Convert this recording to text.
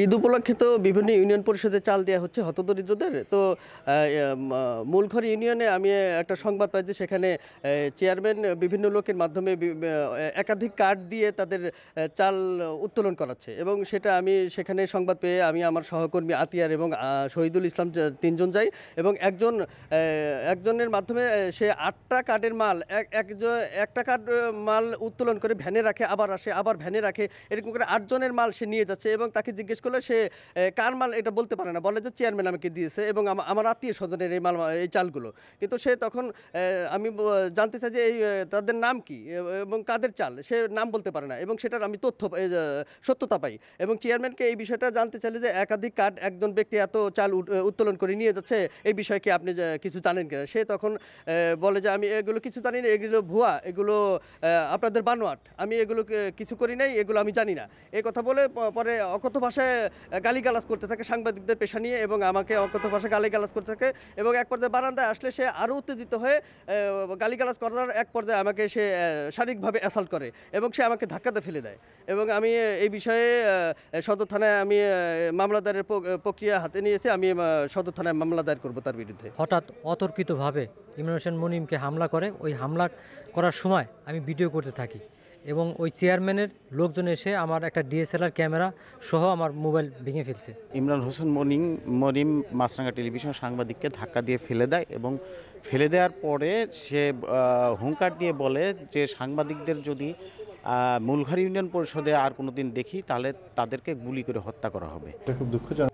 ঈদ উপলক্ষে তো বিভিন্ন ইউনিয়ন পরিষদে চাল দেওয়া হচ্ছে হতদরিদ্রদের। তো মূলঘর ইউনিয়নে আমি একটা সংবাদ পাই যে সেখানে চেয়ারম্যান বিভিন্ন লোকের মাধ্যমে একাধিক কার্ড দিয়ে তাদের চাল উত্তোলন করাচ্ছে, এবং সেটা আমি সেখানে সংবাদ পেয়ে আমি আমার সহকর্মী আতিয়ার এবং শহীদুল ইসলাম তিনজন যাই, এবং একজনের মাধ্যমে সে 8টা কার্ডের মাল একটা কার্ড মাল উত্তোলন করে ভ্যানে রাখে, আবার আসে, আবার ভ্যানে রাখে, এরকম করে 8 জনের মাল সে নিয়ে যাচ্ছে। এবং তাকে জিজ্ঞেস করলে সে কার মাল এটা বলতে পারে না, বলে যে চেয়ারম্যান আমাকে দিয়েছে এবং আমার আত্মীয় স্বজনের এই চালগুলো। কিন্তু সে তখন আমি জানতে চাই যে এই তাদের নাম কি এবং কাদের চাল, সে নাম বলতে পারে না, এবং সেটার আমি সত্যতা পাই। এবং চেয়ারম্যানকে এই বিষয়টা জানতে চাইলে যে একাধিক কার্ড একজন ব্যক্তি এত চাল উত্তোলন করে নিয়ে যাচ্ছে, এই বিষয়ে কি আপনি কিছু জানেন কিনা? সে তখন বলে যে আমি এগুলো কিছু জানি না, এগুলো ভুয়া, এগুলো আপনাদের বানোয়াট, আমি এগুলো কিছু করি নাই, এগুলো আমি জানি না। এই কথা বলে পরে অকথ্য ভাষায় গালিগালাজ করতে থাকে সাংবাদিকদের পেশা নিয়ে, এবং আমাকে অকথ্য ভাষায় গালিগালাজ করতে থাকে। এবং এক পর্যায়ে বারান্দায় আসলে সে আরও উত্তেজিত হয়ে গালিগালাজ করার এক পর্যায়ে আমাকে সে শারীরিকভাবে অ্যাসাল্ট করে এবং সে আমাকে ধাক্কাতে ফেলে দেয়। এবং আমি এই বিষয়ে সদর থানায় আমি মামলা দায়েরের প্রক্রিয়া হাতে নিয়েছি। আমি সদর থানায় মামলা দায়ের করব তার বিরুদ্ধে। হঠাৎ অতর্কিতভাবে ইমরান হোসেন মনিমকে হামলা করে, ওই হামলা করার সময় আমি ভিডিও করতে থাকি এবং ওই চেয়ারম্যানের লোকজন এসে আমার একটা ডিএসএলআর ক্যামেরা সহ আমার মোবাইল ভেঙে ফেলছে। ইমরান হোসেন মনিম মাছরাঙ্গা টেলিভিশন সাংবাদিককে ধাক্কা দিয়ে ফেলে দেয়, এবং ফেলে দেওয়ার পরে সে হুঙ্কার দিয়ে বলে যে সাংবাদিকদের যদি মূলঘর ইউনিয়ন পরিষদে আর কোনো দিন দেখি তাহলে তাদেরকে গুলি করে হত্যা করা হবে। এটা খুব দুঃখজনক।